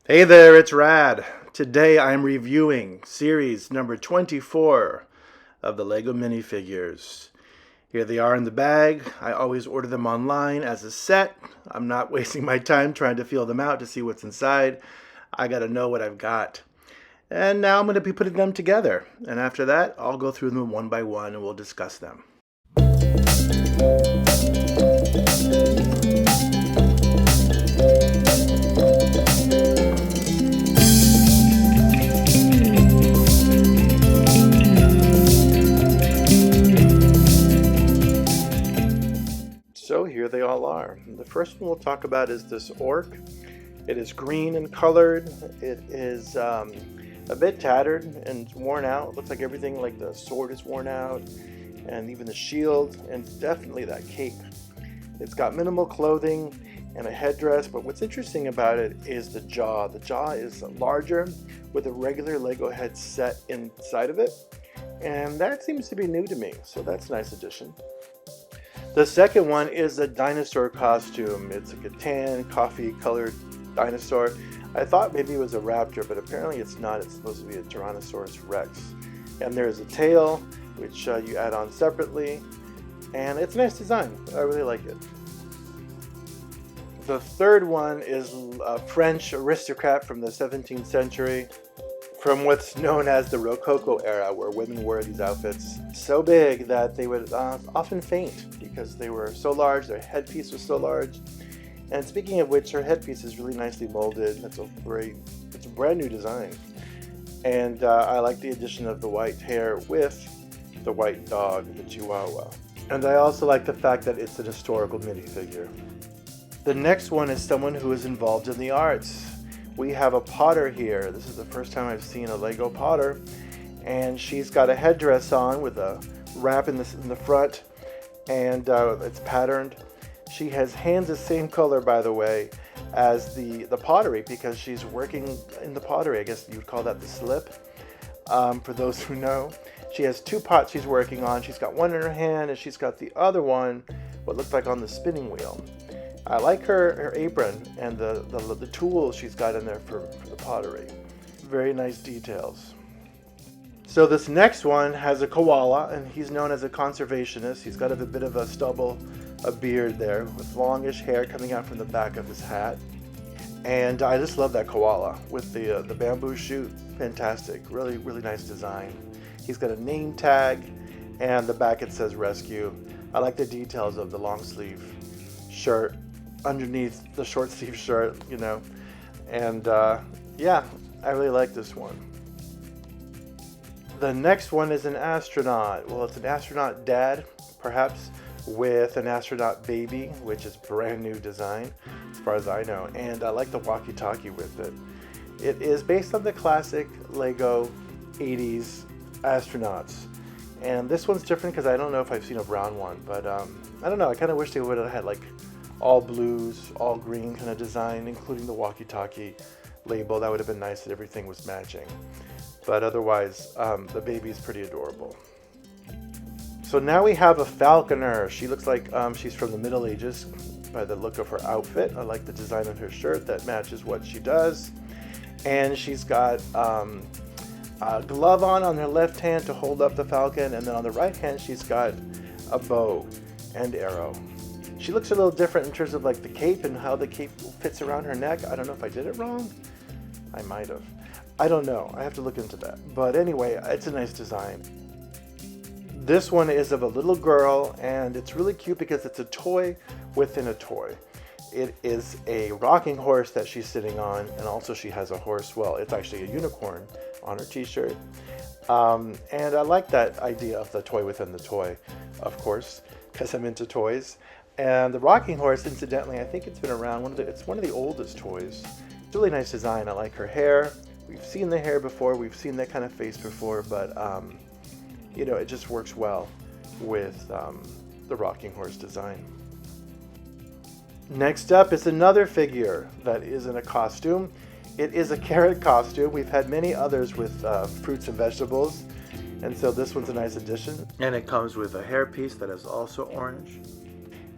Hey there, it's Rad. Today I'm reviewing series number 24 of the LEGO minifigures. Here they are in the bag. I always order them online as a set. I'm not wasting my time trying to feel them out to see what's inside. I gotta know what I've got. And now I'm gonna be putting them together. And after that, I'll go through them one by one and we'll discuss them. So here they all are. The first one we'll talk about is this orc. It is green and colored. It is a bit tattered and worn out. It looks like everything, like the sword is worn out, and even the shield, and definitely that cape. It's got minimal clothing and a headdress, but what's interesting about it is the jaw. The jaw is larger with a regular Lego head set inside of it, and that seems to be new to me, so that's a nice addition. The second one is a dinosaur costume. It's like a tan, coffee-colored dinosaur. I thought maybe it was a raptor, but apparently it's not. It's supposed to be a Tyrannosaurus Rex. And there's a tail, which you add on separately. And it's a nice design. I really like it. The third one is a French aristocrat from the 17th century, from what's known as the Rococo era, where women wore these outfits so big that they would often faint because they were so large, their headpiece was so large. And speaking of which, her headpiece is really nicely molded. It's a brand new design. And I like the addition of the white hair with the white dog, the Chihuahua. And I also like the fact that it's an historical minifigure. The next one is someone who is involved in the arts. We have a potter here. This is the first time I've seen a Lego potter, and she's got a headdress on with a wrap in the front, and it's patterned. She has hands the same color, by the way, as the pottery, because she's working in the pottery. I guess you would call that the slip, for those who know. She has two pots she's working on. She's got one in her hand, and she's got the other one, what looks like on the spinning wheel. I like her apron and the tools she's got in there for the pottery. Very nice details. So this next one has a koala, and he's known as a conservationist. He's got a bit of a stubble, a beard there, with longish hair coming out from the back of his hat. And I just love that koala with the bamboo shoot. Fantastic. Really, really nice design. He's got a name tag, and the back it says rescue. I like the details of the long sleeve shirt underneath the short sleeve shirt, you know. And yeah, I really like this one. The next one is an astronaut. Well, it's an astronaut dad, perhaps, with an astronaut baby, which is brand new design, as far as I know. And I like the walkie-talkie with it. It is based on the classic Lego 80s astronauts. And this one's different because I don't know if I've seen a brown one, but I don't know. I kind of wish they would have had like all blues, all green kind of design, including the walkie-talkie label. That would have been nice that everything was matching. But otherwise, the baby is pretty adorable. So now we have a falconer. She looks like she's from the Middle Ages by the look of her outfit. I like the design on her shirt that matches what she does. And she's got a glove on her left hand to hold up the falcon, and then on the right hand she's got a bow and arrow. She looks a little different in terms of like the cape and how the cape fits around her neck. I don't know if I did it wrong. I might have. I don't know. I have to look into that. But anyway, it's a nice design. This one is of a little girl, and it's really cute because it's a toy within a toy. It is a rocking horse that she's sitting on, and also she has a horse. Well, it's actually a unicorn on her t-shirt. And I like that idea of the toy within the toy, of course, because I'm into toys. And the rocking horse, incidentally, I think it's been around. It's one of the oldest toys. It's a really nice design. I like her hair. We've seen the hair before. We've seen that kind of face before, but you know, it just works well with the rocking horse design. Next up is another figure that is in a costume. It is a carrot costume. We've had many others with fruits and vegetables, and so this one's a nice addition. And it comes with a hairpiece that is also orange.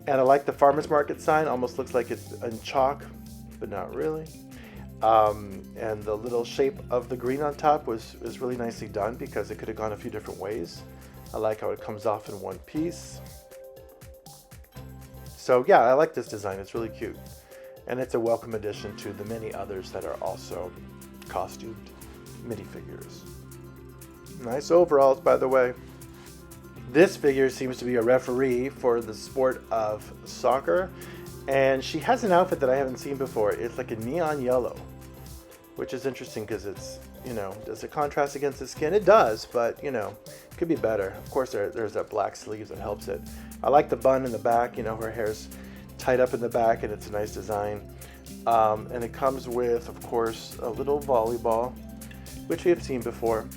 And I like the farmer's market sign. Almost looks like it's in chalk, but not really. And the little shape of the green on top was really nicely done because it could have gone a few different ways. I like how it comes off in one piece. So yeah, I like this design. It's really cute. And it's a welcome addition to the many others that are also costumed minifigures. Nice overalls, by the way. This figure seems to be a referee for the sport of soccer. And she has an outfit that I haven't seen before. It's like a neon yellow, which is interesting because it's, does it contrast against the skin? It does, but, it could be better. Of course, there's that black sleeves that helps it. I like the bun in the back. Her hair's tied up in the back, and it's a nice design. And it comes with, of course, a little volleyball, which we have seen before.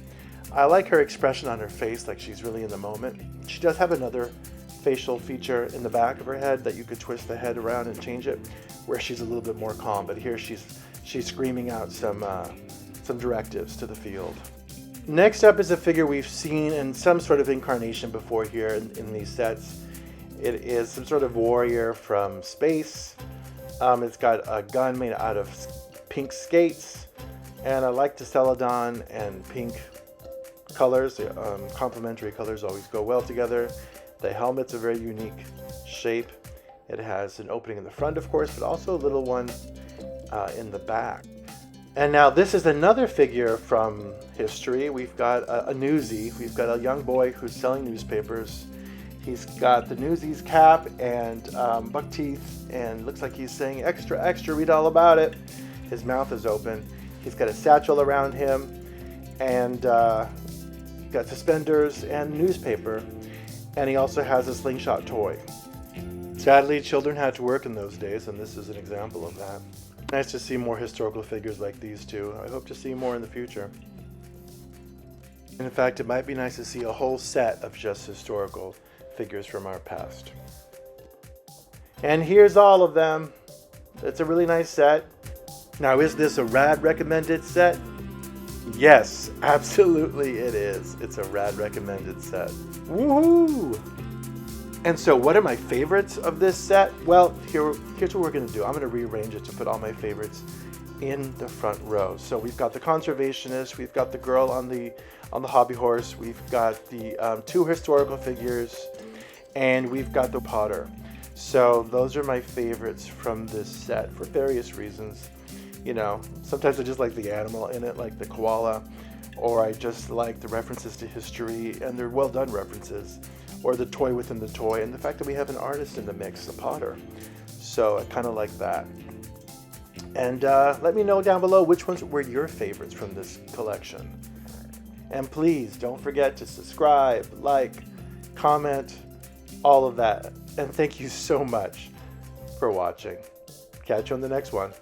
I like her expression on her face, like she's really in the moment. She does have another facial feature in the back of her head that you could twist the head around and change it, where she's a little bit more calm. But here she's screaming out some directives to the field. Next up is a figure we've seen in some sort of incarnation before here in these sets. It is some sort of warrior from space. It's got a gun made out of pink skates, and I like the celadon and pink colors. Complementary colors always go well together. The helmet's a very unique shape. It has an opening in the front, of course, but also a little one in the back. And now this is another figure from history. We've got a newsie. We've got a young boy who's selling newspapers. He's got the Newsies cap and buck teeth, and looks like he's saying, "Extra, extra, read all about it." His mouth is open. He's got a satchel around him, and got suspenders and newspaper, and he also has a slingshot toy. Sadly, children had to work in those days, and this is an example of that. Nice to see more historical figures like these too. I hope to see more in the future. In fact, it might be nice to see a whole set of just historical figures from our past. And here's all of them. It's a really nice set. Now, is this a rad recommended set? Yes, absolutely it is. It's a rad recommended set. Woohoo! And so what are my favorites of this set? Well, here's what we're going to do. I'm going to rearrange it to put all my favorites in the front row. So we've got the conservationist, we've got the girl on the hobby horse, we've got the two historical figures, and we've got the Potter. So those are my favorites from this set for various reasons. Sometimes I just like the animal in it, like the koala, or I just like the references to history, and they're well done references, or the toy within the toy, and the fact that we have an artist in the mix, a Potter. So I kind of like that. And let me know down below which ones were your favorites from this collection. And please don't forget to subscribe, like, comment, all of that. And thank you so much for watching. Catch you on the next one.